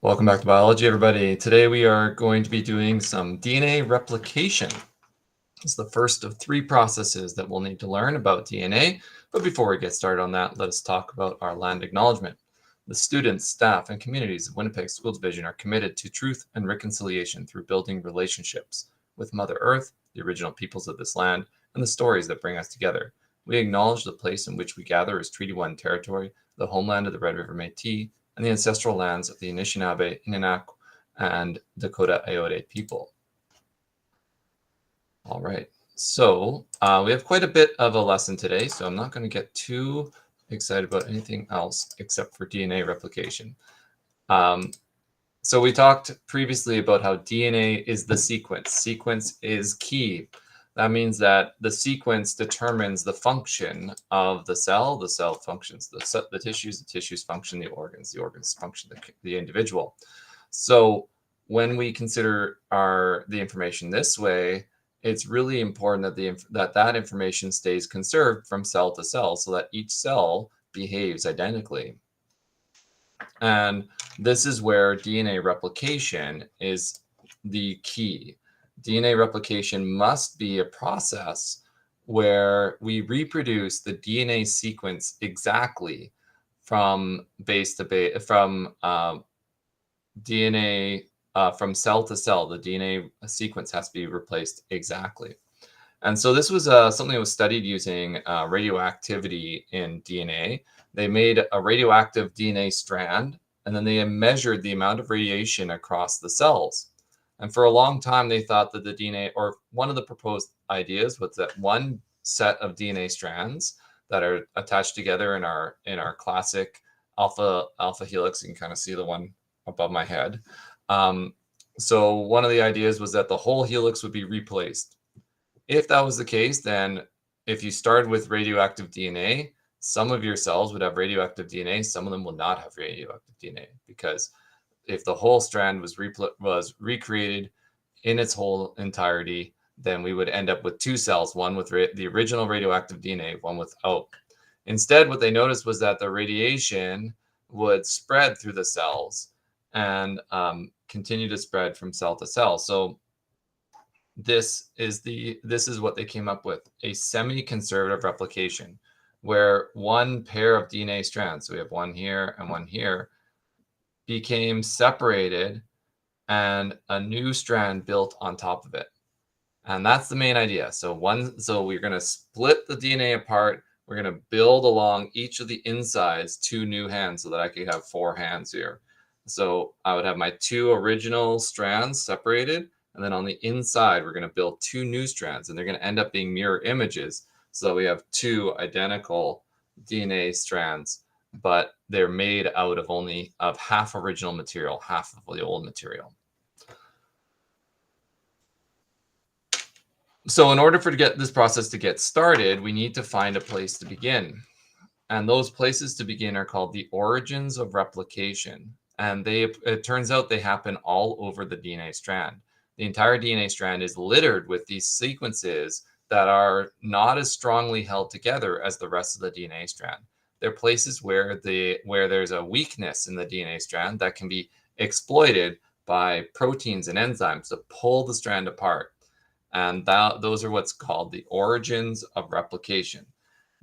Welcome back to biology, everybody. Today we are going to be doing some DNA replication. It's the first of three processes that we'll need to learn about DNA. But before we get started on that, let us talk about our land acknowledgement. The students, staff, and communities of Winnipeg School Division are committed to truth and reconciliation through building relationships with Mother Earth, the original peoples of this land, and the stories that bring us together. We acknowledge the place in which we gather as Treaty 1 territory, the homeland of the Red River Métis, and the ancestral lands of the Anishinaabe, Inanak, and Dakota Iote people. All right, so we have quite a bit of a lesson today, so I'm not going to get too excited about anything else except for DNA replication. So we talked previously about how DNA is the sequence. Sequence is key. That means that the sequence determines the function of the cell functions the tissues function the organs function the individual. So when we consider the information this way, it's really important that that information stays conserved from cell to cell so that each cell behaves identically. And this is where DNA replication is the key. DNA replication must be a process where we reproduce the DNA sequence exactly from base to base, from DNA from cell to cell. The DNA sequence has to be replaced exactly. And so this was something that was studied using radioactivity in DNA. They made a radioactive DNA strand, and then they measured the amount of radiation across the cells. And for a long time, they thought that the DNA, or one of the proposed ideas was that one set of DNA strands that are attached together in our classic alpha helix. You can kind of see the one above my head. So one of the ideas was that the whole helix would be replaced. If that was the case, then if you started with radioactive DNA, some of your cells would have radioactive DNA, some of them will not have radioactive DNA, because if the whole strand was recreated in its whole entirety, then we would end up with two cells, one with the original radioactive DNA, one without. Instead, what they noticed was that the radiation would spread through the cells and continue to spread from cell to cell. So this is what they came up with: a semi-conservative replication, where one pair of DNA strands, so we have one here and one here, became separated and a new strand built on top of it. And that's the main idea. So we're going to split the DNA apart. We're going to build along each of the insides 2 new hands so that I could have 4 hands here. So I would have my 2 original strands separated, and then on the inside, we're going to build 2 new strands, and they're going to end up being mirror images. So we have 2 identical DNA strands, but they're made out of half original material, half of the old material. So in order to get this process to get started, we need to find a place to begin. And those places to begin are called the origins of replication. And it turns out they happen all over the DNA strand. The entire DNA strand is littered with these sequences that are not as strongly held together as the rest of the DNA strand. They're places where there's a weakness in the DNA strand that can be exploited by proteins and enzymes to pull the strand apart. And those are what's called the origins of replication.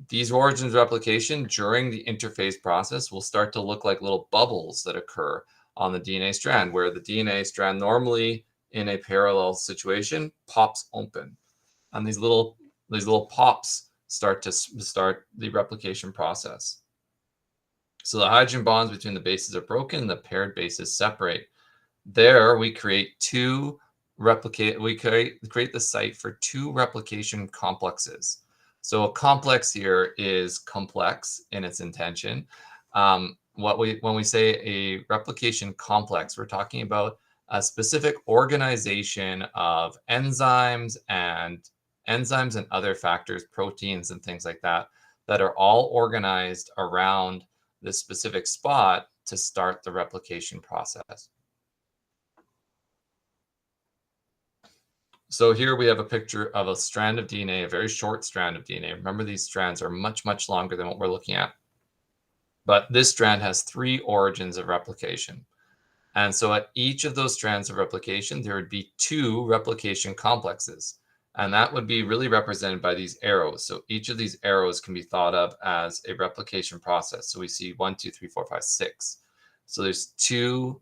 These origins of replication during the interphase process will start to look like little bubbles that occur on the DNA strand, where the DNA strand normally in a parallel situation pops open. And these little pops start the replication process. So the hydrogen bonds between the bases are broken, the paired bases separate. There we create we create the site for 2 replication complexes. So a complex here is complex in its intention. When we say a replication complex, we're talking about a specific organization of enzymes and other factors, proteins and things like that, that are all organized around this specific spot to start the replication process. So here we have a picture of a strand of DNA, a very short strand of DNA. Remember, these strands are much, much longer than what we're looking at. But this strand has 3 origins of replication. And so at each of those strands of replication, there would be 2 replication complexes. And that would be really represented by these arrows. So each of these arrows can be thought of as a replication process. So we see 1, 2, 3, 4, 5, 6. So there's 2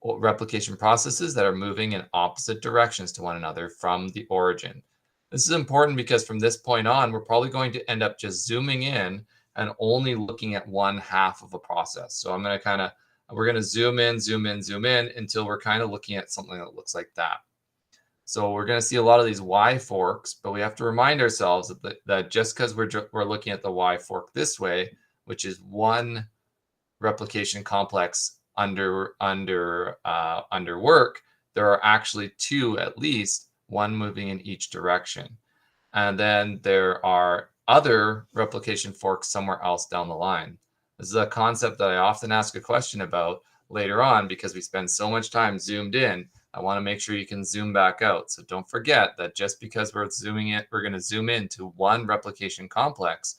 replication processes that are moving in opposite directions to one another from the origin. This is important because from this point on, we're probably going to end up just zooming in and only looking at one half of a process. So we're going to zoom in, zoom in, zoom in until we're kind of looking at something that looks like that. So we're going to see a lot of these Y forks, but we have to remind ourselves that just because we're looking at the Y fork this way, which is one replication complex under work, there are actually 2 at least, one moving in each direction. And then there are other replication forks somewhere else down the line. This is a concept that I often ask a question about later on because we spend so much time zoomed in. I want to make sure you can zoom back out. So don't forget that just because we're going to zoom into one replication complex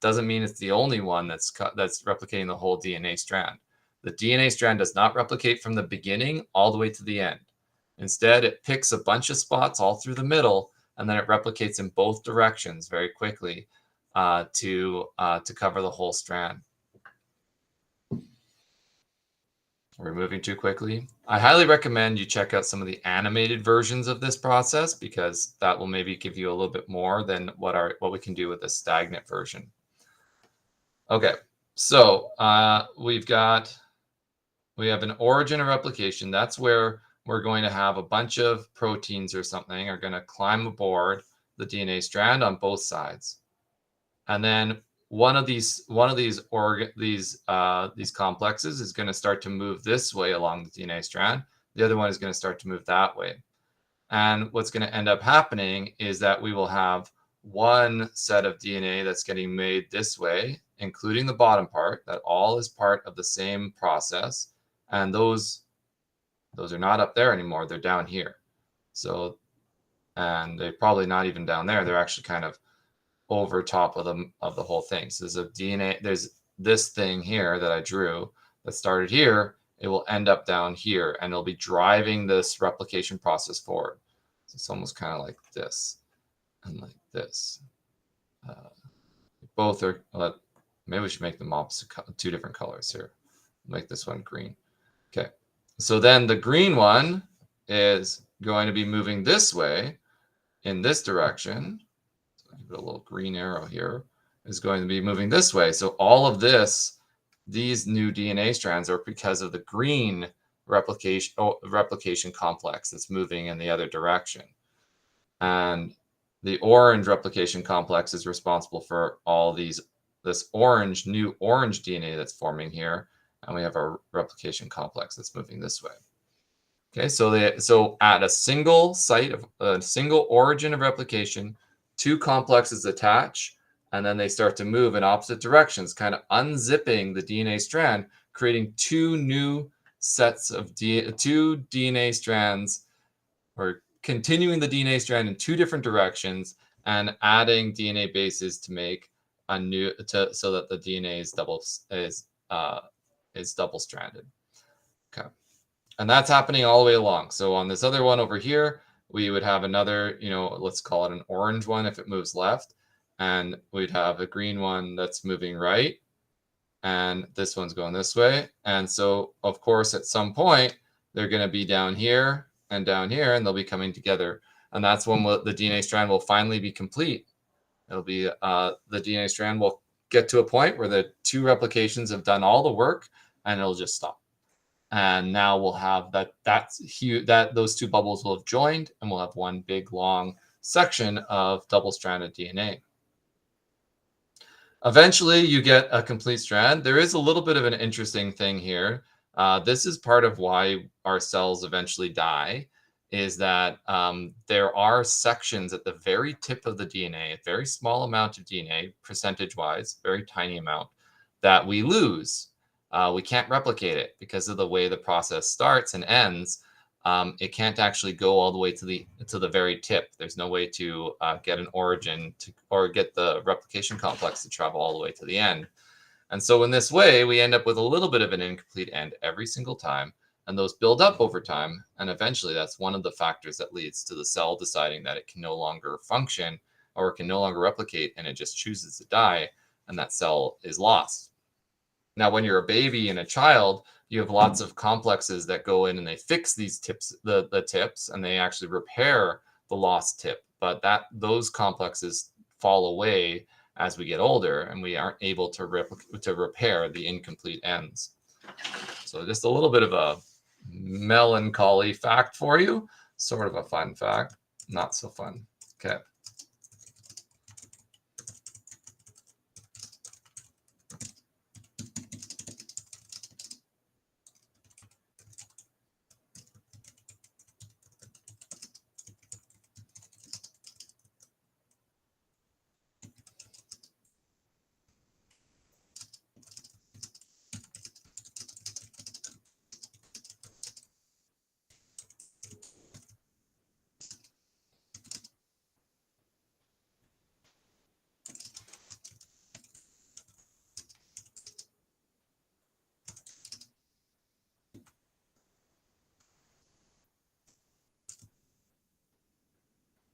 doesn't mean it's the only one that's replicating the whole DNA strand. The DNA strand does not replicate from the beginning all the way to the end. Instead, it picks a bunch of spots all through the middle, and then it replicates in both directions very quickly to cover the whole strand. We're moving too quickly. I highly recommend you check out some of the animated versions of this process because that will maybe give you a little bit more than what we can do with the stagnant version. Okay, so we have an origin of replication. That's where we're going to have a bunch of proteins or something are going to climb aboard the DNA strand on both sides, and then one of these complexes is going to start to move this way along the DNA strand. The other one is going to start to move that way. And what's going to end up happening is that we will have one set of DNA that's getting made this way, including the bottom part, that all is part of the same process. And those are not up there anymore. They're down here. So, and they're probably not even down there. They're actually kind of over top of the whole thing. So there's a DNA, there's this thing here that I drew that started here. It will end up down here and it'll be driving this replication process forward. So it's almost kind of like this and like this. Both are, maybe we should make them opposite, 2 different colors here. Make this one green. Okay. So then the green one is going to be moving this way in this direction. Give it a little green arrow here, is going to be moving this way. So all of these new DNA strands are because of the green replication complex that's moving in the other direction. And the orange replication complex is responsible for all this new orange DNA that's forming here. And we have a replication complex that's moving this way. Okay, so at a single site of a single origin of replication, 2 complexes attach, and then they start to move in opposite directions, kind of unzipping the DNA strand, creating 2 new sets of 2 DNA strands, or continuing the DNA strand in 2 different directions, and adding DNA bases to make a new so that the DNA is double stranded. Okay, and that's happening all the way along. So on this other one over here, we would have another, let's call it an orange one if it moves left, and we'd have a green one that's moving right, and this one's going this way. And so, of course, at some point, they're going to be down here, and they'll be coming together. And that's when the DNA strand will finally be complete. It'll be the DNA strand will get to a point where the 2 replications have done all the work, and it'll just stop. And now we'll have those 2 bubbles will have joined, and we'll have one big long section of double-stranded DNA. Eventually, you get a complete strand. There is a little bit of an interesting thing here. This is part of why our cells eventually die, is that there are sections at the very tip of the DNA, a very small amount of DNA, percentage-wise, very tiny amount, that we lose. We can't replicate it because of the way the process starts and ends. It can't actually go all the way to the very tip. There's no way to get an origin or get the replication complex to travel all the way to the end. And so in this way, we end up with a little bit of an incomplete end every single time. and those build up over time. And eventually that's one of the factors that leads to the cell deciding that it can no longer function or it can no longer replicate, and it just chooses to die, and that cell is lost. Now, when you're a baby and a child, you have lots of complexes that go in and they fix these tips, the tips, and they actually repair the lost tip. But those complexes fall away as we get older, and we aren't able to repair the incomplete ends. So just a little bit of a melancholy fact for you, sort of a fun fact, not so fun. Okay.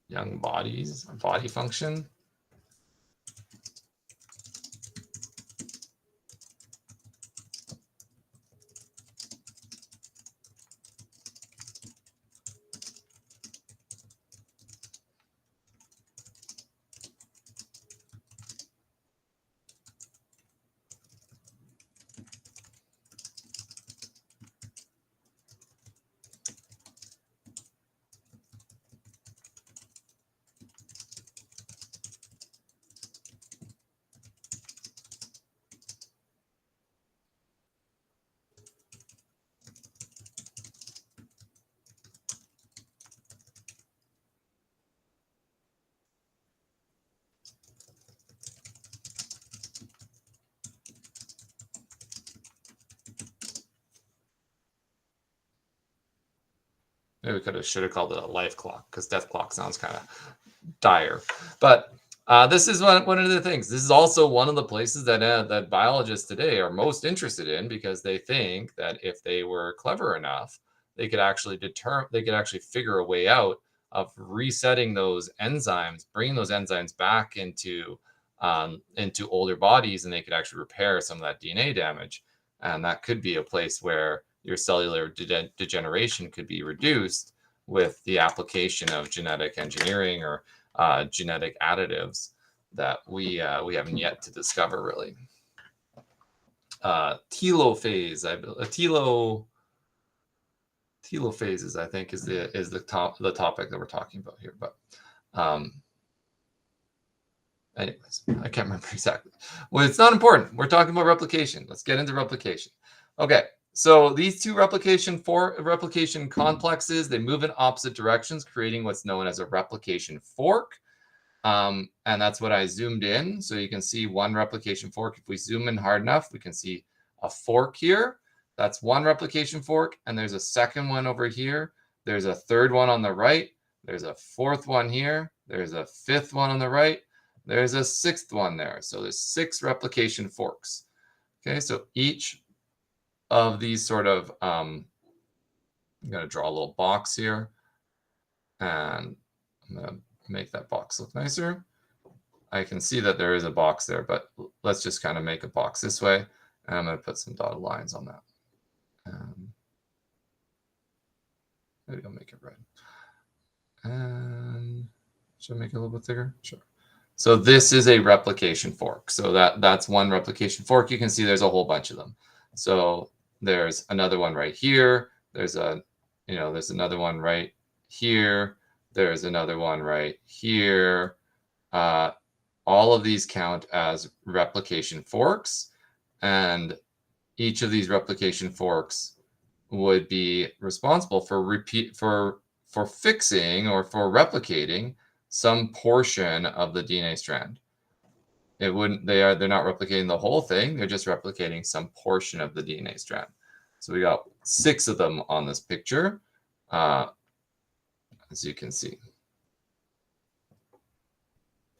Young bodies, body function. Maybe we should have called it a life clock, because death clock sounds kind of dire. But this is one of the things. This is also one of the places that biologists today are most interested in, because they think that if they were clever enough, they could actually figure a way out of resetting those enzymes, bringing those enzymes back into older bodies, and they could actually repair some of that DNA damage. And that could be a place where your cellular degeneration could be reduced with the application of genetic engineering or genetic additives that we haven't yet to discover, really. Telophase, telophases, I think, is the topic that we're talking about here. But anyways, I can't remember exactly. Well, it's not important. We're talking about replication. Let's get into replication. Okay. So these two replication complexes, they move in opposite directions, creating what's known as a replication fork. And that's what I zoomed in. So you can see one replication fork. If we zoom in hard enough, we can see a fork here. That's one replication fork. And there's a second one over here. There's a third one on the right. There's a fourth one here. There's a fifth one on the right. There's a sixth one there. So there's 6 replication forks. Okay, so each of these sort of, I'm going to draw a little box here, and I'm going to make that box look nicer. I can see that there is a box there, but let's just kind of make a box this way, and I'm going to put some dotted lines on that. Maybe I'll make it red. And should I make it a little bit thicker? Sure. So this is a replication fork. So that's one replication fork. You can see there's a whole bunch of them. So there's another one right here. There's another one right here. There's another one right here. All of these count as replication forks, and each of these replication forks would be responsible for fixing or for replicating some portion of the DNA strand. They're not replicating the whole thing. They're just replicating some portion of the DNA strand. So we got 6 of them on this picture, as you can see.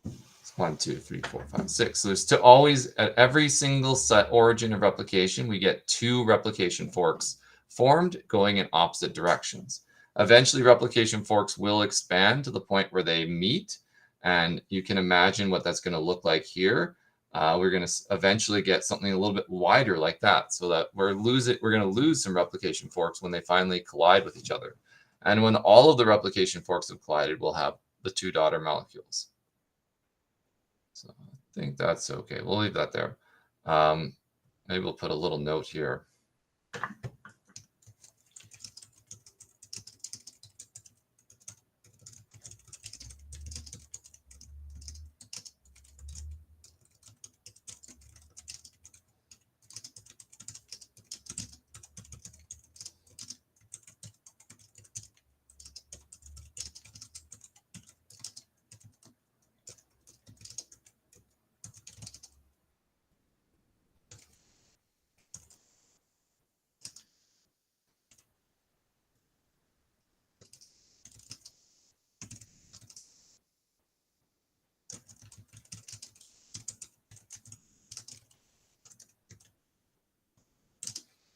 It's 1, 2, 3, 4, 5, 6. So there's always, at every single set origin of replication, we get 2 replication forks formed going in opposite directions. Eventually, replication forks will expand to the point where they meet, and you can imagine what that's going to look like here. We're going to eventually get something a little bit wider like that, so that we're going to lose some replication forks when they finally collide with each other. And when all of the replication forks have collided, we'll have the two daughter molecules. So I think that's okay. We'll leave that there. Maybe we'll put a little note here.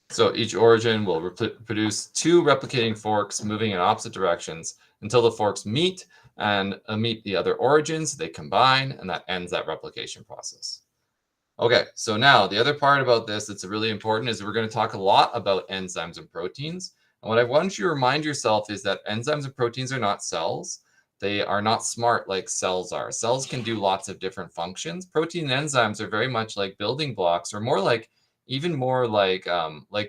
So each origin will produce two replicating forks moving in opposite directions until the forks meet and meet the other origins. They combine, and that ends that replication process. Okay, so now the other part about this that's really important is we're going to talk a lot about enzymes and proteins. And what I want you to remind yourself is that enzymes and proteins are not cells. They are not smart like cells are. Cells can do lots of different functions. Protein and enzymes are very much like building blocks, or more like even more like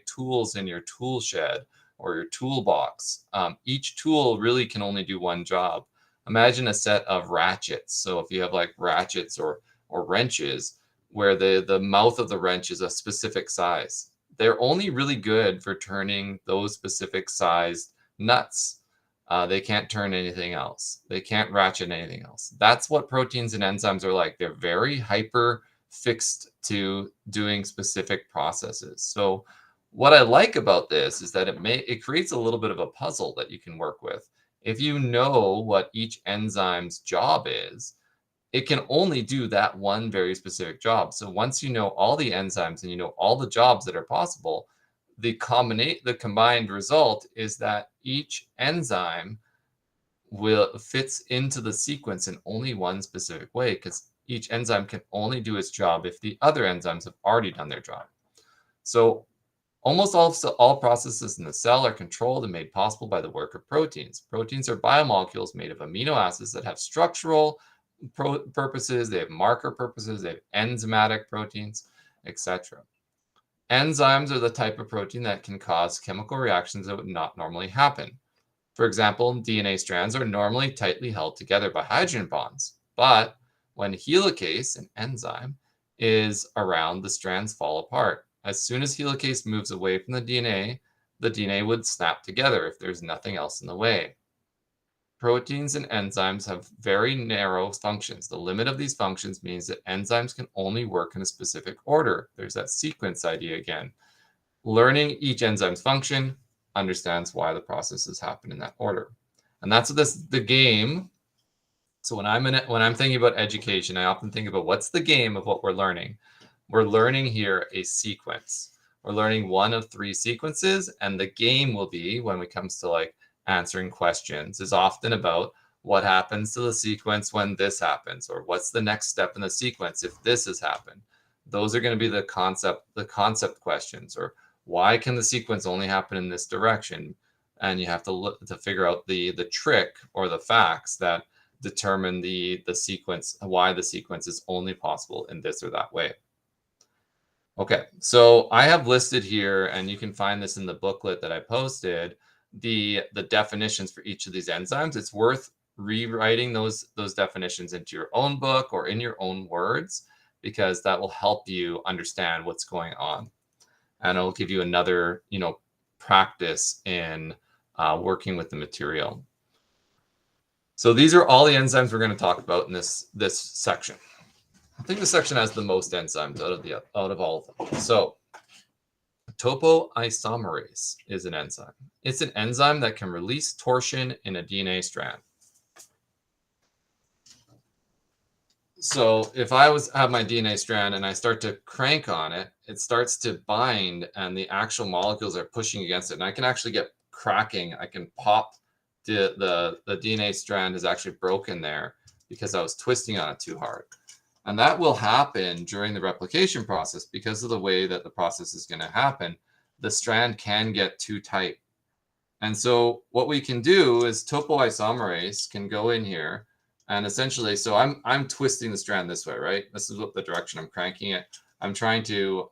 tools in your tool shed or your toolbox. Each tool really can only do one job. Imagine a set of ratchets. So if you have like ratchets or wrenches, where the mouth of the wrench is a specific size, they're only really good for turning those specific sized nuts. They can't turn anything else. They can't ratchet anything else. That's what proteins and enzymes are like. They're very hyper fixed to doing specific processes. So what I like about this is that it creates a little bit of a puzzle that you can work with. If you know what each enzyme's job is, it can only do that one very specific job. So once you know all the enzymes and you know all the jobs that are possible, the combined result is that each enzyme fits into the sequence in only one specific way, because each enzyme can only do its job if the other enzymes have already done their job. So almost all processes in the cell are controlled and made possible by the work of proteins. Proteins are biomolecules made of amino acids that have structural purposes, they have marker purposes, they have enzymatic proteins, etc. Enzymes are the type of protein that can cause chemical reactions that would not normally happen. For example, DNA strands are normally tightly held together by hydrogen bonds, but when helicase, an enzyme, is around, the strands fall apart. As soon as helicase moves away from the DNA would snap together if there's nothing else in the way. Proteins and enzymes have very narrow functions. The limit of these functions means that enzymes can only work in a specific order. There's that sequence idea again. Learning each enzyme's function understands why the processes happen in that order. And that's the game. So when I'm thinking about education, I often think about what's the game of what we're learning. We're learning here a sequence. We're learning one of three sequences, and the game will be, when it comes to like answering questions, is often about what happens to the sequence when this happens, or what's the next step in the sequence if this has happened. Those are going to be the concept questions, or why can the sequence only happen in this direction? And you have to look to figure out the trick or the facts that determine the sequence, why the sequence is only possible in this or that way. Okay, so I have listed here, and you can find this in the booklet that I posted, the definitions for each of these enzymes. It's worth rewriting those definitions into your own book or in your own words, because that will help you understand what's going on. And it'll give you another, practice in working with the material. So these are all the enzymes we're going to talk about in this section. I think this section has the most enzymes out of all of them. So topoisomerase is an enzyme. It's an enzyme that can release torsion in a DNA strand. So if have my DNA strand and I start to crank on it, it starts to bind and the actual molecules are pushing against it. And I can actually get cracking. I can pop the DNA strand is actually broken there because I was twisting on it too hard. And that will happen during the replication process because of the way that the process is going to happen. The strand can get too tight. And so what we can do is topoisomerase can go in here and essentially, so I'm twisting the strand this way, right? This is what the direction I'm cranking it. I'm trying to,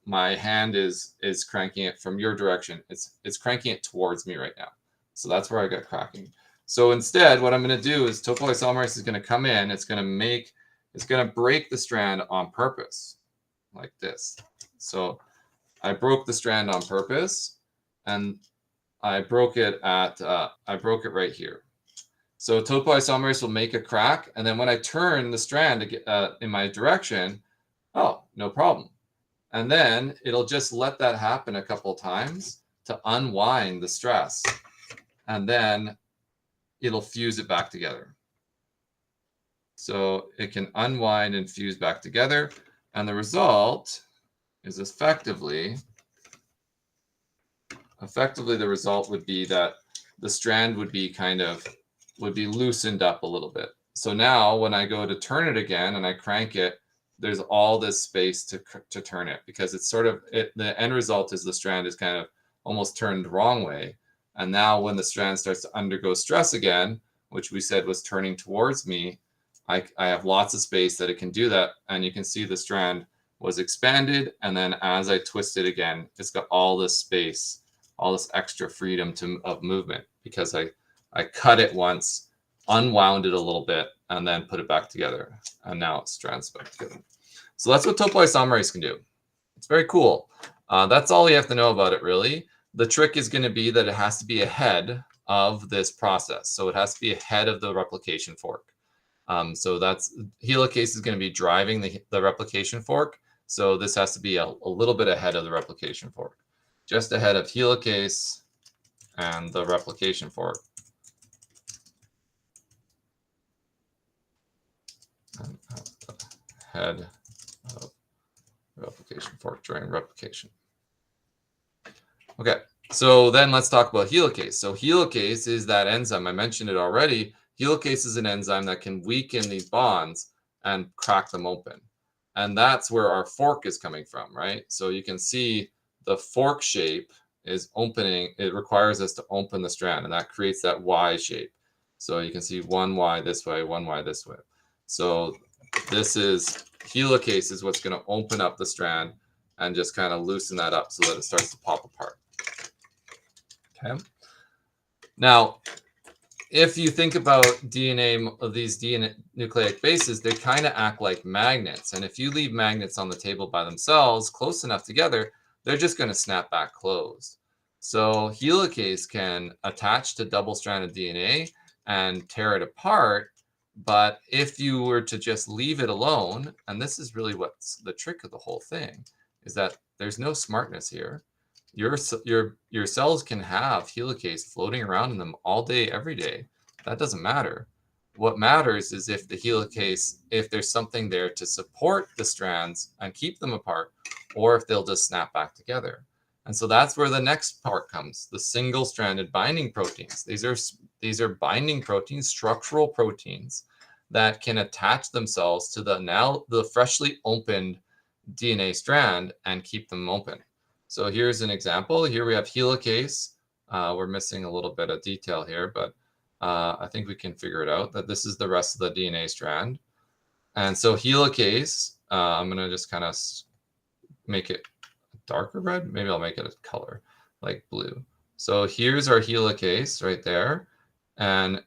my hand is cranking it from your direction. It's cranking it towards me right now. So that's where I got cracking. So instead, what I'm going to do is topoisomerase is going to come in. It's going to break the strand on purpose, like this. So I broke the strand on purpose, and I broke it right here. So topoisomerase will make a crack, and then when I turn the strand to get, in my direction, oh, no problem. And then it'll just let that happen a couple of times to unwind the stress, and then it'll fuse it back together. So it can unwind and fuse back together, and the result is effectively the result would be that the strand would be loosened up a little bit. So now when I go to turn it again and I crank it, there's all this space to turn it, because it's sort of the end result is the strand is kind of almost turned the wrong way. And now when the strand starts to undergo stress again, which we said was turning towards me, I have lots of space that it can do that. And you can see the strand was expanded. And then as I twist it again, it's got all this space, all this extra freedom of movement, because I cut it once, unwound it a little bit, and then put it back together. And now it's strands back together. So that's what topoisomerase can do. It's very cool. That's all you have to know about it, really. The trick is going to be that it has to be ahead of this process. So it has to be ahead of the replication fork. So that's helicase is going to be driving the replication fork. So this has to be a little bit ahead of the replication fork, just ahead of helicase and the replication fork. Head of replication fork during replication. Okay, so then let's talk about helicase. So helicase is that enzyme. I mentioned it already. Helicase is an enzyme that can weaken these bonds and crack them open. And that's where our fork is coming from, right? So you can see the fork shape is opening. It requires us to open the strand, and that creates that Y shape. So you can see one Y this way, one Y this way. So this is helicase is what's going to open up the strand and just kind of loosen that up so that it starts to pop apart. Okay. Now, if you think about DNA, of these DNA nucleic bases, they kind of act like magnets. And if you leave magnets on the table by themselves, close enough together, they're just going to snap back closed. So helicase can attach to double-stranded DNA and tear it apart. But if you were to just leave it alone, and this is really what's the trick of the whole thing, is that there's no smartness here. Your cells can have helicase floating around in them all day, every day. That doesn't matter. What matters is if the helicase, if there's something there to support the strands and keep them apart, or if they'll just snap back together. And so that's where the next part comes, the single-stranded binding proteins. These are binding proteins, structural proteins that can attach themselves to the freshly opened DNA strand and keep them open. So here's an example. Here we have helicase. We're missing a little bit of detail here, but I think we can figure it out that this is the rest of the DNA strand. And so helicase, I'm going to just kind of make it darker red. Maybe I'll make it a color like blue. So here's our helicase right there, and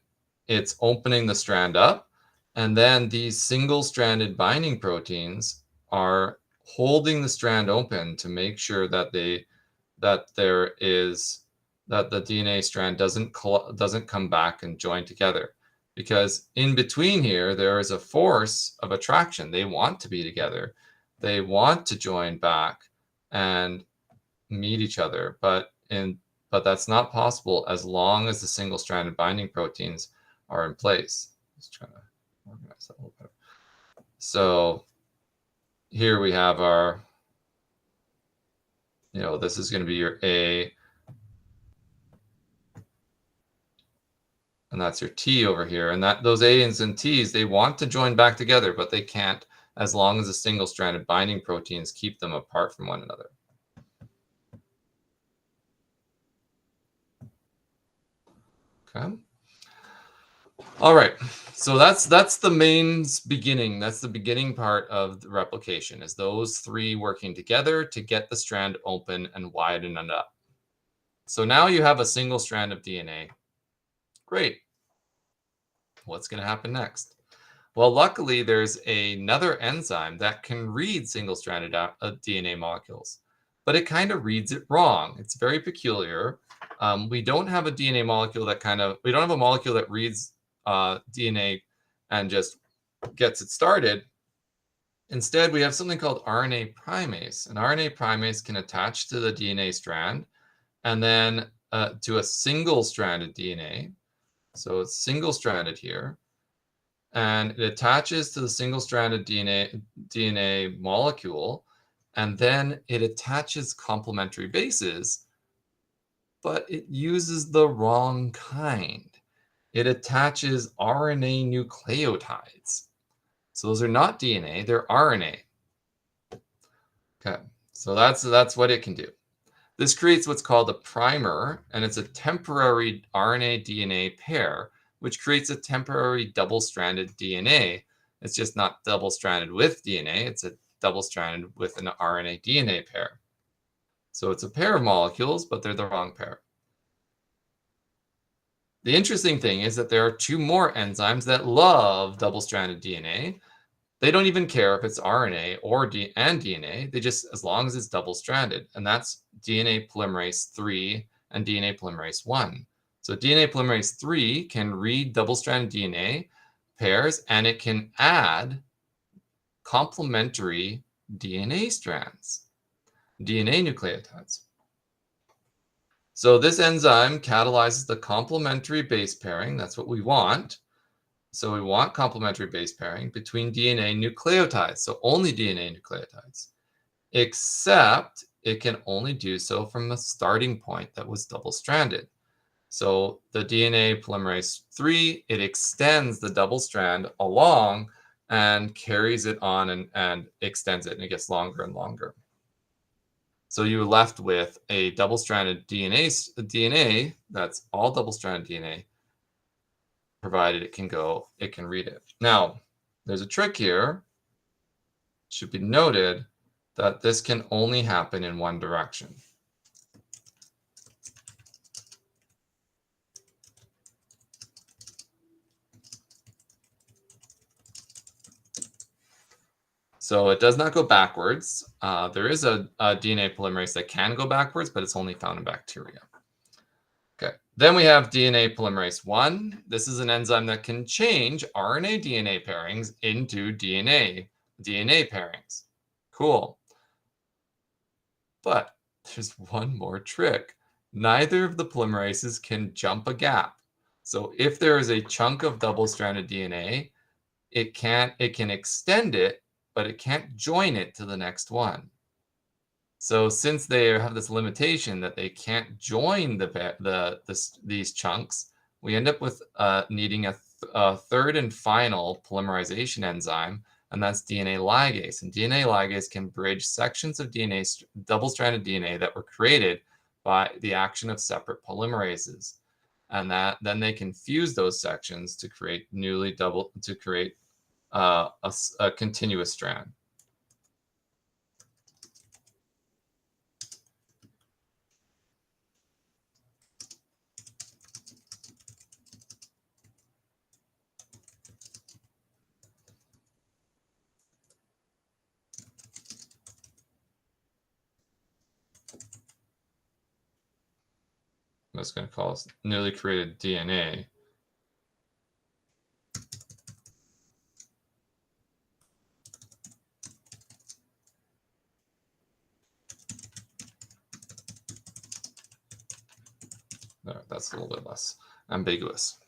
it's opening the strand up. And then these single-stranded binding proteins are holding the strand open to make sure that the DNA strand doesn't come back and join together, because in between here there is a force of attraction. They want to be together, they want to join back and meet each other, but that's not possible as long as the single-stranded binding proteins are in place. Just trying to organize that a little better. So here we have our, this is going to be your A, and that's your T over here. And those A's and T's, they want to join back together, but they can't as long as the single-stranded binding proteins keep them apart from one another. Okay. All right. So that's the main beginning. That's the beginning part of the replication, is those three working together to get the strand open and widen it up. So now you have a single strand of DNA. Great. What's going to happen next? Well, luckily, there's another enzyme that can read single-stranded DNA molecules, but it kind of reads it wrong. It's very peculiar. We don't have a DNA molecule that we don't have a molecule that reads DNA and just gets it started. Instead, we have something called RNA primase. An RNA primase can attach to the DNA strand and then to a single-stranded DNA. So it's single-stranded here. And it attaches to the single-stranded DNA molecule, and then it attaches complementary bases, but it uses the wrong kind. It attaches RNA nucleotides. So those are not DNA, they're RNA. Okay, so that's what it can do. This creates what's called a primer, and it's a temporary RNA-DNA pair, which creates a temporary double-stranded DNA. It's just not double-stranded with DNA, it's a double-stranded with an RNA-DNA pair. So it's a pair of molecules, but they're the wrong pair. The interesting thing is that there are two more enzymes that love double-stranded DNA. They don't even care if it's RNA and DNA. They just, as long as it's double-stranded, and that's DNA polymerase 3 and DNA polymerase 1. So DNA polymerase 3 can read double-stranded DNA pairs, and it can add complementary DNA strands, DNA nucleotides. So this enzyme catalyzes the complementary base pairing. That's what we want. So we want complementary base pairing between DNA nucleotides, so only DNA nucleotides, except it can only do so from a starting point that was double-stranded. So the DNA polymerase 3, it extends the double strand along and carries it on and extends it, and it gets longer and longer. So you're left with a double-stranded DNA that's all double-stranded DNA, provided it can read it. Now, there's a trick here. It should be noted that this can only happen in one direction. So it does not go backwards. There is a DNA polymerase that can go backwards, but it's only found in bacteria. Okay, then we have DNA polymerase 1. This is an enzyme that can change RNA DNA pairings into DNA pairings. Cool. But there's one more trick. Neither of the polymerases can jump a gap. So if there is a chunk of double-stranded DNA, it can extend it, but it can't join it to the next one. So since they have this limitation that they can't join these chunks, we end up with needing a third and final polymerization enzyme, and that's DNA ligase. And DNA ligase can bridge sections of DNA, double-stranded DNA that were created by the action of separate polymerases. And then they can fuse those sections to create a continuous strand. I'm just going to call this newly created DNA. That's a little bit less ambiguous.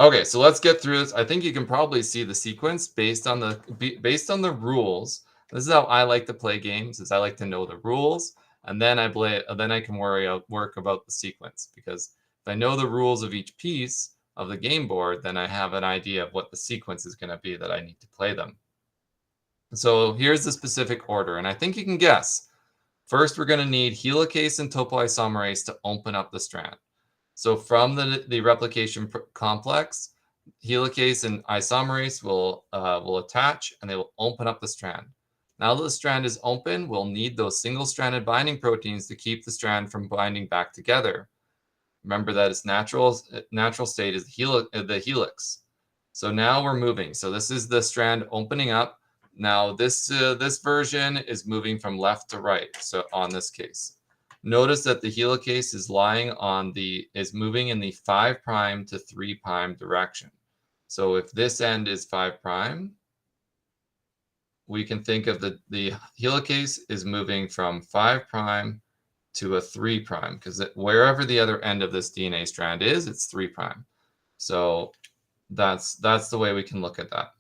Okay, so let's get through this. I think you can probably see the sequence based on the rules. This is how I like to play games, is I like to know the rules, and then I can work about the sequence, because if I know the rules of each piece of the game board, then I have an idea of what the sequence is going to be that I need to play them. So here's the specific order, and I think you can guess. First, we're going to need helicase and topoisomerase to open up the strand. So from the replication complex, helicase and isomerase will attach, and they will open up the strand. Now that the strand is open, we'll need those single-stranded binding proteins to keep the strand from binding back together. Remember that its natural state is the helix. So now we're moving. So this is the strand opening up. Now this version is moving from left to right. So on this case, notice that the helicase is moving in the 5' to 3' direction. So if this end is 5', we can think of the helicase is moving from 5' to a 3', because wherever the other end of this DNA strand is, it's 3'. So that's the way we can look at that.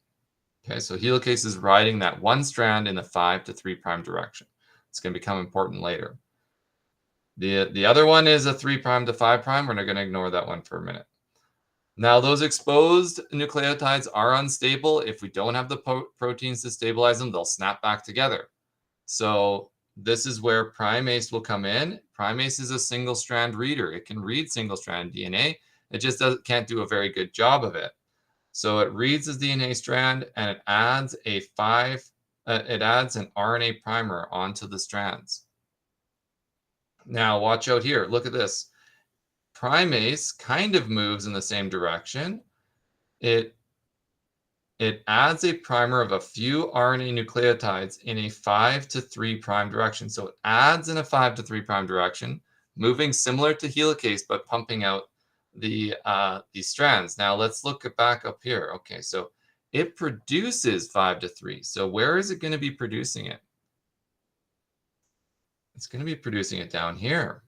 Okay, so helicase is riding that one strand in the 5' to 3' direction. It's going to become important later. The other one is a 3' to 5'. We're not going to ignore that one for a minute. Now, those exposed nucleotides are unstable. If we don't have the proteins to stabilize them, they'll snap back together. So this is where primase will come in. Primase is a single-strand reader. It can read single-strand DNA. It just can't do a very good job of it. So it reads the DNA strand, and it adds an RNA primer onto the strands. Now, watch out here. Look at this. Primase kind of moves in the same direction. It adds a primer of a few RNA nucleotides in a 5' to 3' direction. So it adds in a 5' to 3' direction, moving similar to helicase, but pumping out these strands. Now let's look back up here. Okay, so it produces 5' to 3. So where is it going to be producing it? It's going to be producing it down here.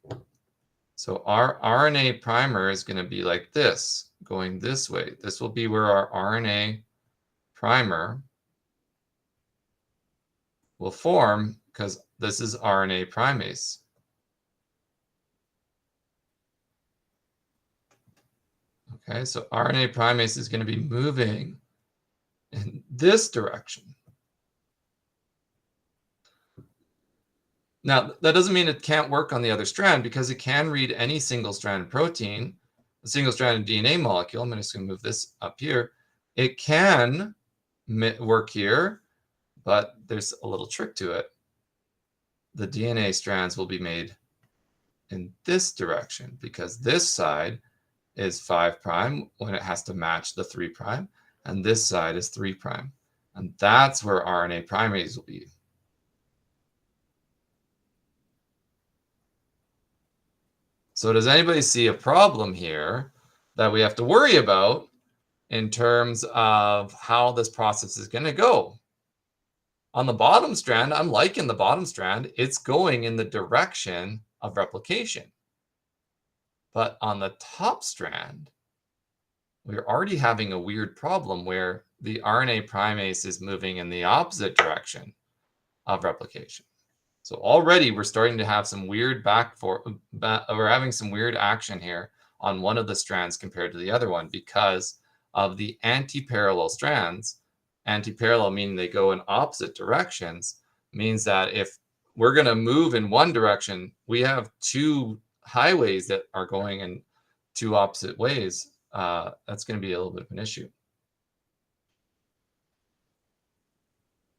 So our RNA primer is going to be like this, going this way. This will be where our RNA primer will form, because this is RNA primase. Okay, so RNA primase is going to be moving in this direction. Now, that doesn't mean it can't work on the other strand, because it can read any single-stranded protein, a single-stranded DNA molecule. I'm just going to move this up here. It can work here, but there's a little trick to it. The DNA strands will be made in this direction, because this side is 5' when it has to match the 3', and this side is 3'. And that's where RNA primase will be. So does anybody see a problem here that we have to worry about in terms of how this process is going to go? On the bottom strand, I'm liking the bottom strand. It's going in the direction of replication. But on the top strand, we're already having a weird problem where the RNA primase is moving in the opposite direction of replication. So already we're starting to have some weird we're having some weird action here on one of the strands compared to the other one, because of the anti-parallel strands. Anti-parallel meaning they go in opposite directions, means that if we're going to move in one direction, we have two highways that are going in two opposite ways. That's going to be a little bit of an issue.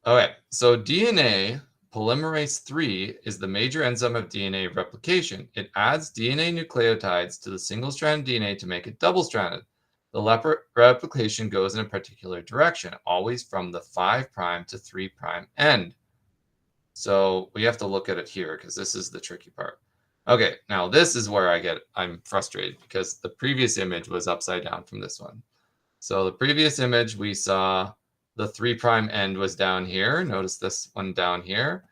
Okay, so DNA polymerase 3 is the major enzyme of DNA replication. It adds DNA nucleotides to the single-stranded DNA to make it double-stranded. The replication goes in a particular direction, always from the 5' to 3' end. So we have to look at it here, because this is the tricky part. Okay, now this is where I'm frustrated, because the previous image was upside down from this one. So the previous image, we saw the 3' end was down here. Notice this one down here.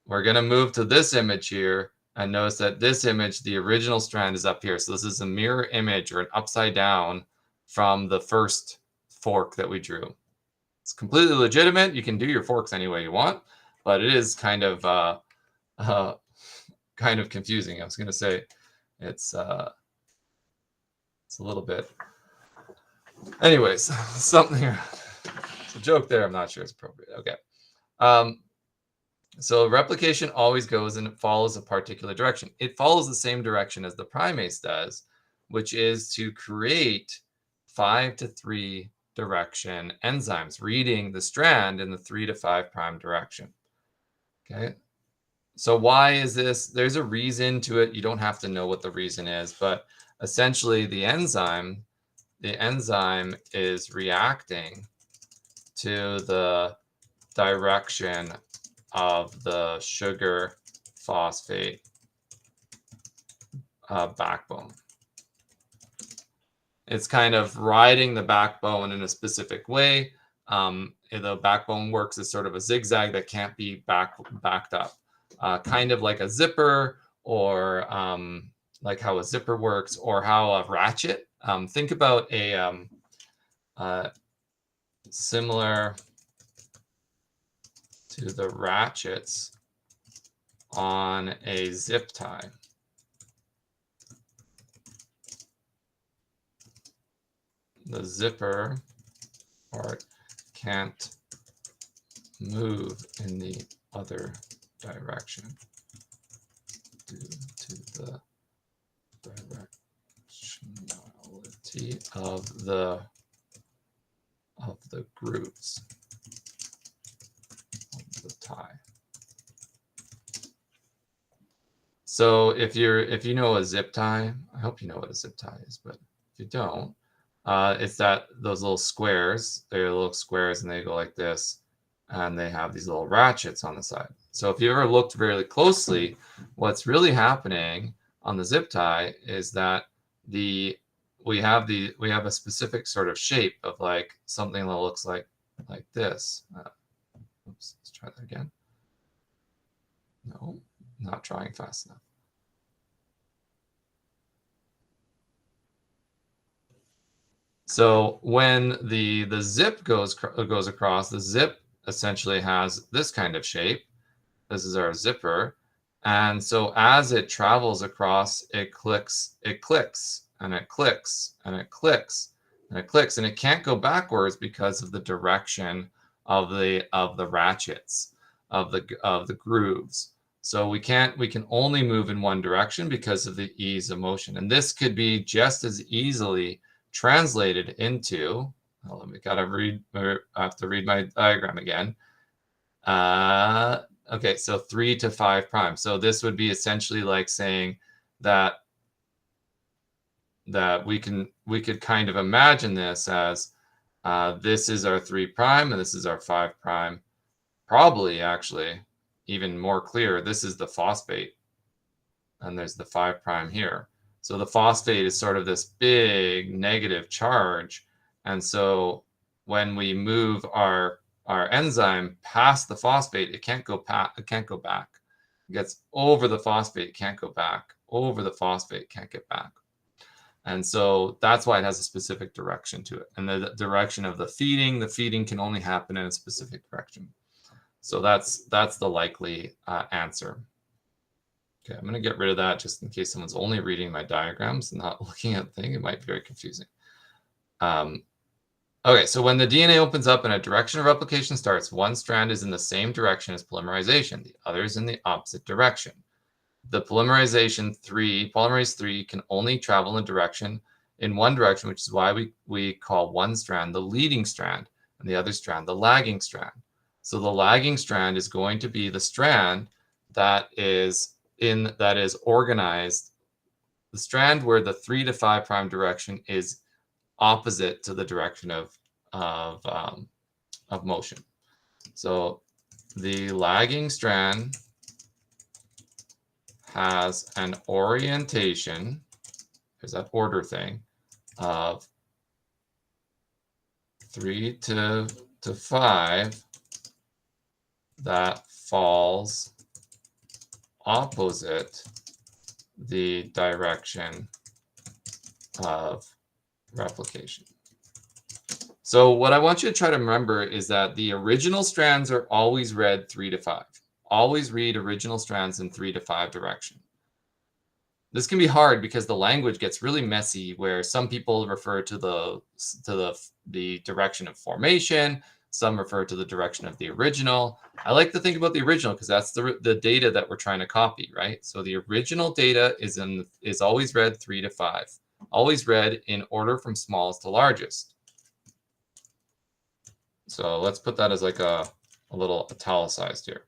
We're going to move to this image here, and notice that this image, the original strand, is up here. So this is a mirror image, or an upside down from the first fork that we drew. It's completely legitimate. You can do your forks any way you want, but it is kind of confusing. I was going to say it's a little bit. Anyways, something. It's a joke there. I'm not sure it's appropriate. Okay. So replication always goes and it follows a particular direction. It follows the same direction as the primase does, which is to create 5 to 3 direction enzymes, reading the strand in the 3 to 5 prime direction. Okay. So why is this? There's a reason to it. You don't have to know what the reason is, but essentially the enzyme is reacting to the direction of the sugar phosphate backbone. It's kind of riding the backbone in a specific way. The backbone works as sort of a zigzag that can't be backed up, kind of like a zipper, or like how a zipper works, or how a ratchet. Think about a similar to the ratchets on a zip tie. The zipper part can't move in the other direction due to the directionality of the grooves of the tie. So if you know a zip tie, I hope you know what a zip tie is, but if you don't, it's those little squares. They're little squares and they go like this, and they have these little ratchets on the side. So if you ever looked very closely, what's really happening on the zip tie is that we have a specific sort of shape of like something that looks like this. Oops, let's try that again. No, not trying fast enough. So when the zip goes across, the zip essentially has this kind of shape. This is our zipper. And so as it travels across, it clicks, and it clicks, and it clicks, and it clicks, and it can't go backwards because of the direction of the ratchets, of the grooves. So we can only move in one direction because of the ease of motion. And this could be just as easily translated into, I have to read my diagram again. Okay, so 3 to 5 prime. So this would be essentially like saying that we could kind of imagine this as this is our 3 prime and this is our 5 prime. Probably actually even more clear, this is the phosphate and there's the 5 prime here. So the phosphate is sort of this big negative charge, and so when we move our enzyme past the phosphate, it can't go back. It gets over the phosphate, can't go back. Over the phosphate, can't get back. And so that's why it has a specific direction to it. And the direction of the feeding can only happen in a specific direction. So that's the likely answer. Okay, I'm going to get rid of that just in case someone's only reading my diagrams and not looking at the thing. It might be very confusing. Okay, so when the DNA opens up and a direction of replication starts, one strand is in the same direction as polymerization. The other is in the opposite direction. The polymerise 3 can only travel in one direction, which is why we call one strand the leading strand and the other strand the lagging strand. So the lagging strand is going to be the strand that is organized, the strand where the 3 to 5 prime direction is opposite to the direction of motion. So the lagging strand has an orientation, there's that order thing, of 3 to 5 that falls opposite the direction of replication. So what I want you to try to remember is that the original strands are always read 3 to 5. Always read original strands in 3 to 5 direction. This can be hard because the language gets really messy, where some people refer to the direction of formation, some refer to the direction of the original. I like to think about the original because that's the data that we're trying to copy, right? So the original data is always read 3 to 5, always read in order from smallest to largest. So let's put that as like a little italicized here.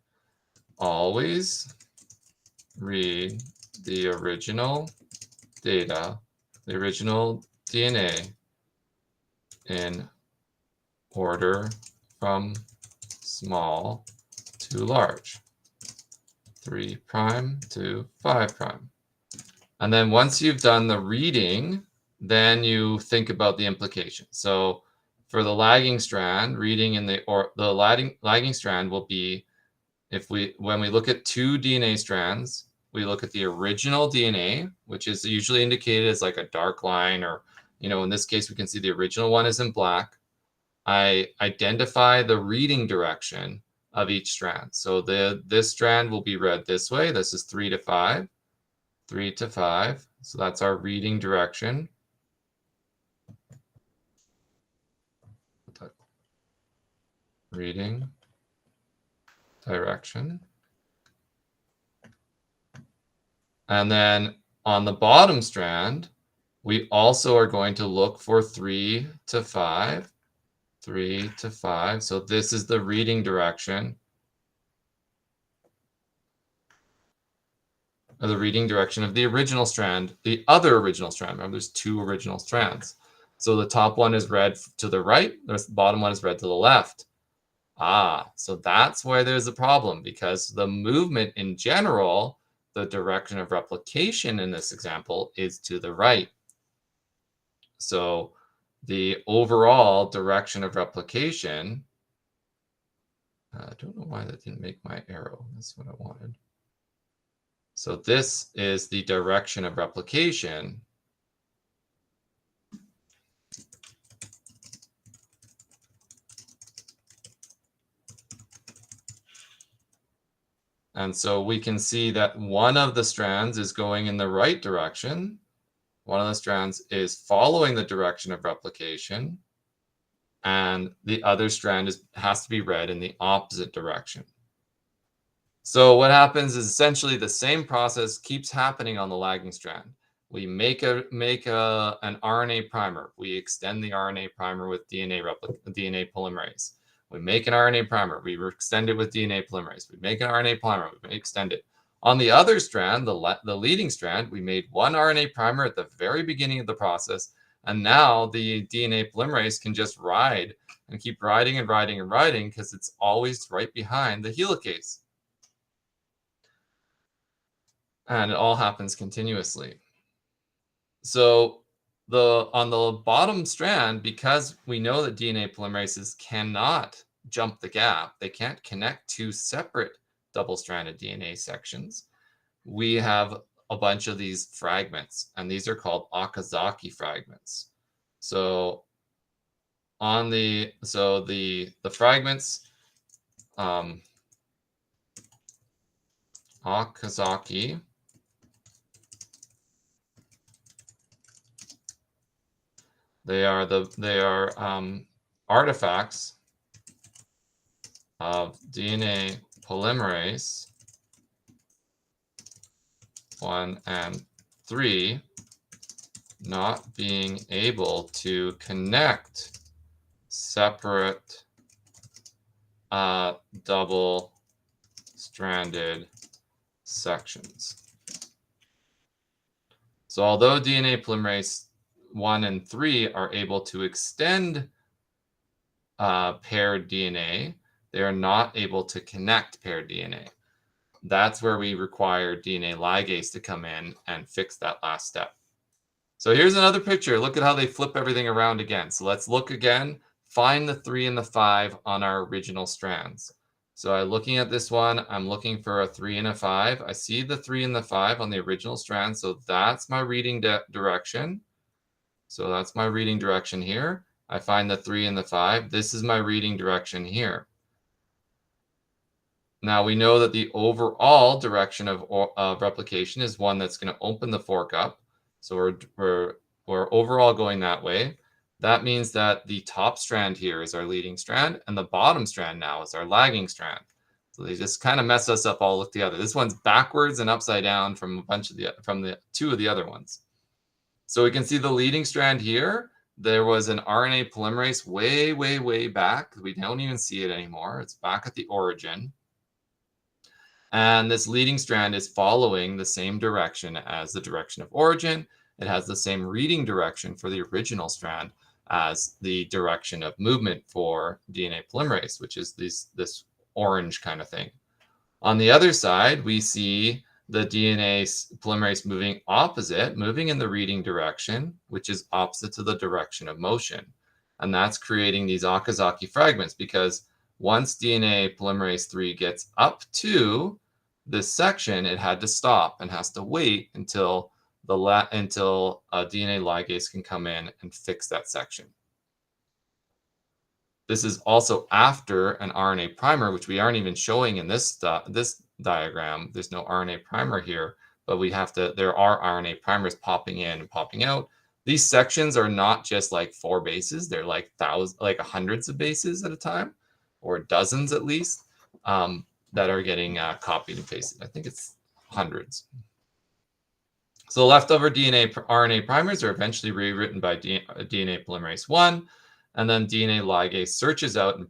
Always read the original data, the original DNA, in order from small to large, 3' to 5'. And then once you've done the reading, then you think about the implication. So for the lagging strand, reading in the lagging strand will be, when we look at two DNA strands, we look at the original DNA, which is usually indicated as like a dark line, or, in this case, we can see the original one is in black. I identify the reading direction of each strand. So this strand will be read this way. This is 3 to 5, 3 to 5. So that's our reading direction. Reading direction. And then on the bottom strand, we also are going to look for 3 to 5, 3 to 5. So this is the reading direction, or the reading direction of the original strand, the other original strand. Remember, there's two original strands. So the top one is read to the right, the bottom one is read to the left. So that's why there's a problem, because the movement in general, the direction of replication in this example, is to the right. So the overall direction of replication, I don't know why that didn't make my arrow. That's what I wanted. So this is the direction of replication. And so we can see that one of the strands is going in the right direction. One of the strands is following the direction of replication, and the other strand has to be read in the opposite direction. So what happens is essentially the same process keeps happening on the lagging strand. We make an RNA primer. We extend the RNA primer with DNA polymerase. We make an RNA primer. We extend it with DNA polymerase. We make an RNA primer. We extend it. On the other strand, the leading strand, we made one RNA primer at the very beginning of the process, and now the DNA polymerase can just ride and keep riding and riding and riding because it's always right behind the helicase. And it all happens continuously. So on the bottom strand, because we know that DNA polymerases cannot jump the gap, they can't connect two separate double-stranded DNA sections, we have a bunch of these fragments, and these are called Okazaki fragments. So the fragments, Okazaki, they are artifacts of DNA polymerase 1 and 3 not being able to connect separate double-stranded sections. So although DNA polymerase 1 and 3 are able to extend paired DNA, they are not able to connect paired DNA. That's where we require DNA ligase to come in and fix that last step. So here's another picture. Look at how they flip everything around again. So let's look again. Find the 3 and the 5 on our original strands. So I'm looking at this one. I'm looking for a 3 and a 5. I see the 3 and the 5 on the original strand. So that's my reading direction. So that's my reading direction here. I find the 3 and the 5. This is my reading direction here. Now we know that the overall direction of replication is one that's going to open the fork up. So we're overall going that way. That means that the top strand here is our leading strand, and the bottom strand now is our lagging strand. So they just kind of mess us up all together. This one's backwards and upside down from a bunch of the two of the other ones. So we can see the leading strand here. There was an RNA polymerase way, way, way back. We don't even see it anymore. It's back at the origin. And this leading strand is following the same direction as the direction of origin. It has the same reading direction for the original strand as the direction of movement for DNA polymerase, which is this orange kind of thing. On the other side, we see the DNA polymerase moving in the reading direction, which is opposite to the direction of motion. And that's creating these Okazaki fragments, because once DNA polymerase 3 gets up to this section, it had to stop and has to wait until a DNA ligase can come in and fix that section. This is also after an RNA primer, which we aren't even showing in this diagram. There's no RNA primer here, but there are RNA primers popping in and popping out. These sections are not just like 4 bases. They're like hundreds of bases at a time, or dozens at least, that are getting copied and pasted. I think it's hundreds. So leftover RNA primers are eventually rewritten by DNA polymerase 1, and then DNA ligase searches out and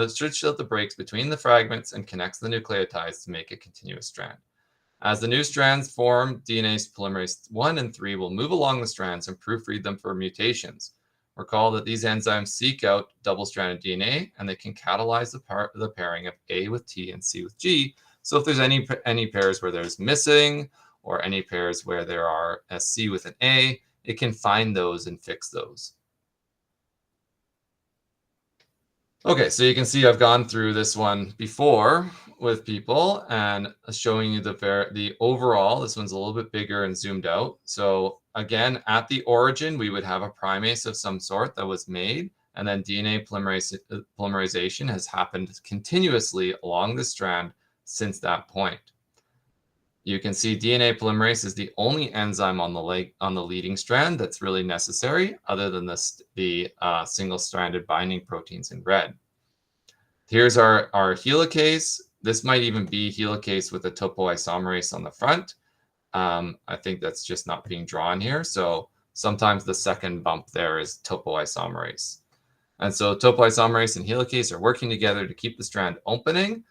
searches out the breaks between the fragments and connects the nucleotides to make a continuous strand. As the new strands form, DNA polymerase 1 and 3 will move along the strands and proofread them for mutations. Recall that these enzymes seek out double-stranded DNA, and they can catalyze the pairing of A with T and C with G. So if there's any pairs where there's missing, or any pairs where there are a C with an A, it can find those and fix those. Okay, so you can see I've gone through this one before with people and showing you the overall. This one's a little bit bigger and zoomed out. So again, at the origin, we would have a primase of some sort that was made, and then DNA polymerization has happened continuously along the strand since that point. You can see DNA polymerase is the only enzyme on the leading strand that's really necessary, other than the single-stranded binding proteins in red. Here's our helicase. This might even be helicase with a topoisomerase on the front. I think that's just not being drawn here. So sometimes the second bump there is topoisomerase. And so topoisomerase and helicase are working together to keep the strand opening.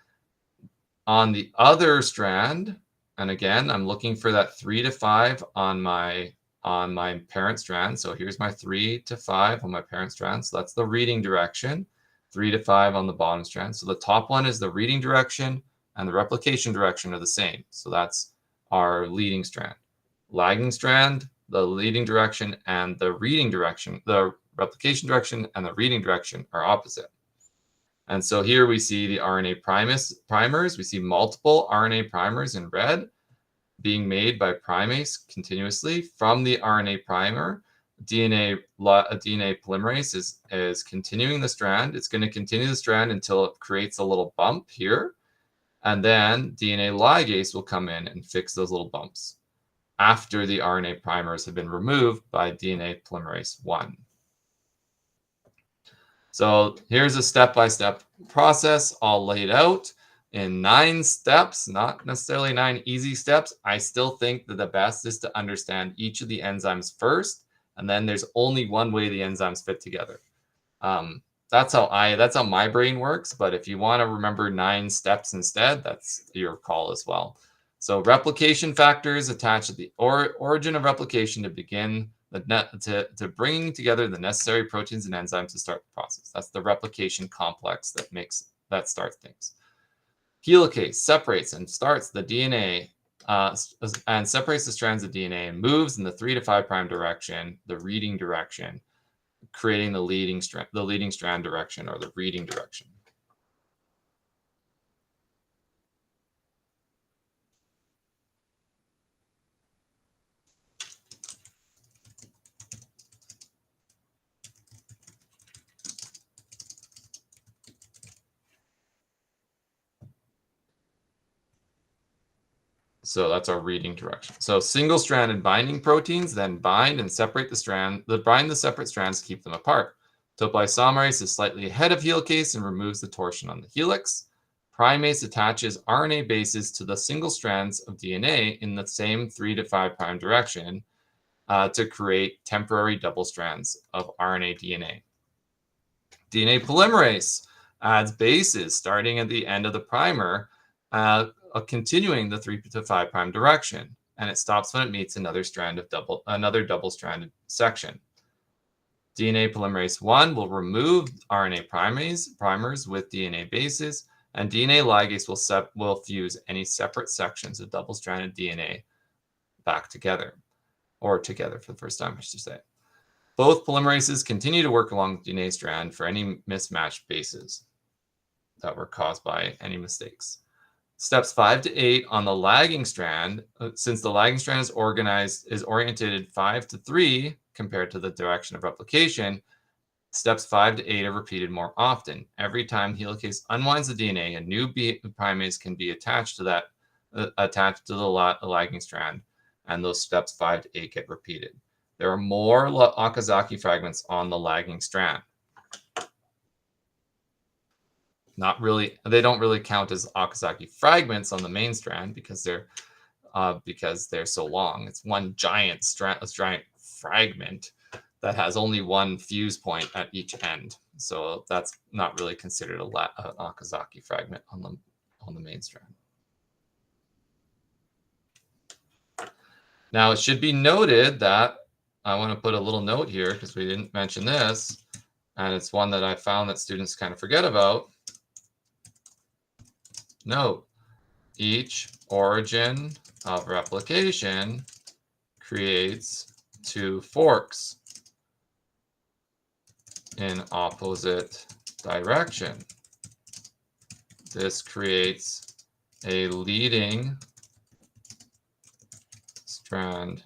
On the other strand, and again, I'm looking for that 3 to 5 on my parent strand. So here's my 3 to 5 on my parent strand. So that's the reading direction, 3 to 5 on the bottom strand. So the top one is the reading direction, and the replication direction are the same. So that's our leading strand. Lagging strand, the leading direction and the reading direction, the replication direction and the reading direction are opposite. And so here we see the RNA primers. We see multiple RNA primers in red being made by primase continuously. From the RNA primer, DNA polymerase is continuing the strand. It's going to continue the strand until it creates a little bump here. And then DNA ligase will come in and fix those little bumps after the RNA primers have been removed by DNA polymerase 1. So here's a step-by-step process all laid out in 9 steps, not necessarily 9 easy steps. I still think that the best is to understand each of the enzymes first, and then there's only one way the enzymes fit together. That's how my brain works. But if you want to remember 9 steps instead, that's your call as well. So replication factors attached at the origin of replication to begin to bring together the necessary proteins and enzymes to start the process. That's the replication complex that starts things. Helicase separates and starts the DNA and separates the strands of DNA and moves in the 3 to 5 prime direction, the reading direction, creating the leading strand direction, or the reading direction. So that's our reading direction. So single-stranded binding proteins then bind and separate bind the separate strands to keep them apart. Topoisomerase is slightly ahead of helicase and removes the torsion on the helix. Primase attaches RNA bases to the single strands of DNA in the same 3 to 5 prime direction to create temporary double strands of RNA DNA. DNA polymerase adds bases starting at the end of the primer, continuing the 3 to 5 prime direction, and it stops when it meets another double-stranded section. DNA polymerase 1 will remove RNA primers with DNA bases, and DNA ligase will fuse any separate sections of double-stranded DNA back together, or together for the first time, I should say. Both polymerases continue to work along the DNA strand for any mismatched bases that were caused by any mistakes. Steps 5 to 8 on the lagging strand, since the lagging strand is oriented 5 to 3 compared to the direction of replication, steps 5 to 8 are repeated more often. Every time helicase unwinds the DNA, a new primase can be attached to the lagging strand, and those steps 5 to 8 get repeated. There are more Okazaki fragments on the lagging strand. They don't really count as Okazaki fragments on the main strand because they're so long. It's one giant fragment that has only one fuse point at each end. So that's not really considered an Okazaki fragment on the main strand. Now, it should be noted that I want to put a little note here because we didn't mention this, and it's one that I found that students kind of forget about. Note, each origin of replication creates two forks in opposite direction. This creates a leading strand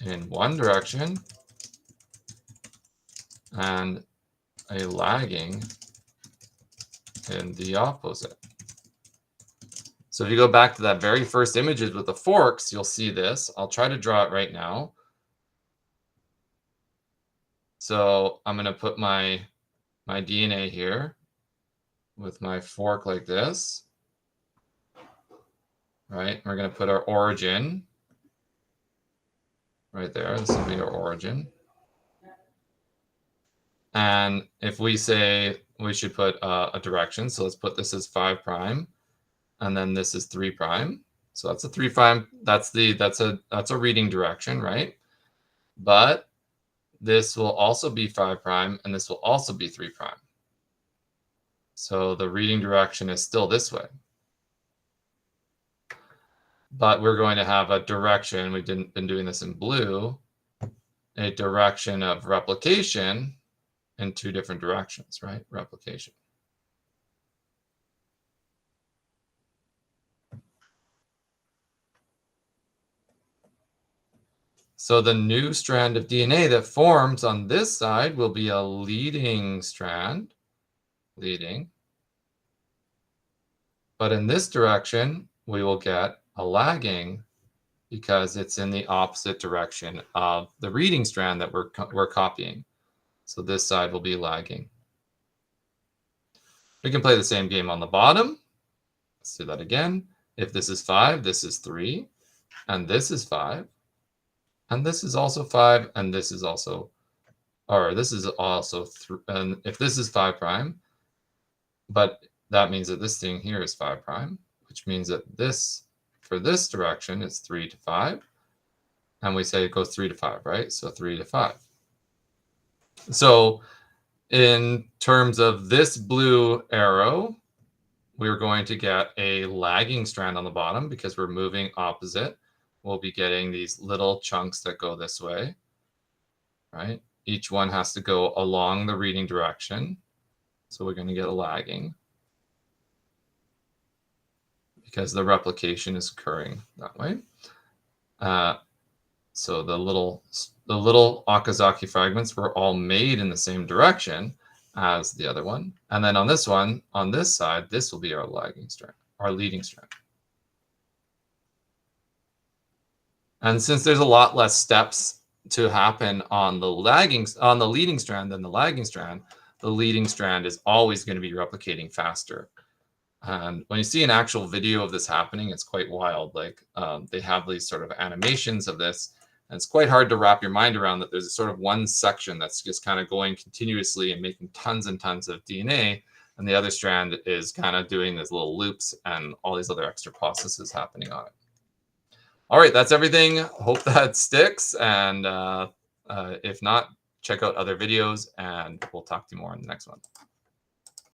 in one direction and a lagging in the opposite. So if you go back to that very first images with the forks, you'll see this. I'll try to draw it right now. So I'm going to put my DNA here with my fork like this. Right? We're going to put our origin right there. This will be our origin. And if we say we should put a direction, so let's put this as 5 prime, and then this is 3 prime. So that's a 3 prime. That's a reading direction, right? But this will also be 5 prime, and this will also be 3 prime. So the reading direction is still this way. But we're going to have a direction. We've been doing this in blue, a direction of replication in 2 different directions, right? Replication. So the new strand of DNA that forms on this side will be a leading strand, leading. But in this direction, we will get a lagging because it's in the opposite direction of the reading strand that we're copying. So this side will be lagging. We can play the same game on the bottom. Let's do that again. If this is 5, this is 3, and this is 5, and this is also 5, and this is also, or this is also 3, and if this is 5 prime, but that means that this thing here is 5 prime, which means that this, for this direction, is 3 to 5, and we say it goes 3 to 5, right? So 3 to 5. So in terms of this blue arrow, we're going to get a lagging strand on the bottom because we're moving opposite. We'll be getting these little chunks that go this way, right? Each one has to go along the reading direction. So we're going to get a lagging because the replication is occurring that way. So the little Okazaki fragments were all made in the same direction as the other one. And then on this one, on this side, this will be our lagging strand, our leading strand. And since there's a lot less steps to happen on the leading strand than the lagging strand, the leading strand is always going to be replicating faster. And when you see an actual video of this happening, it's quite wild. Like they have these sort of animations of this, and it's quite hard to wrap your mind around that there's a sort of one section that's just kind of going continuously and making tons and tons of DNA, and the other strand is kind of doing these little loops and all these other extra processes happening on it. All right, that's everything. Hope that sticks. And if not, check out other videos, and we'll talk to you more in the next one.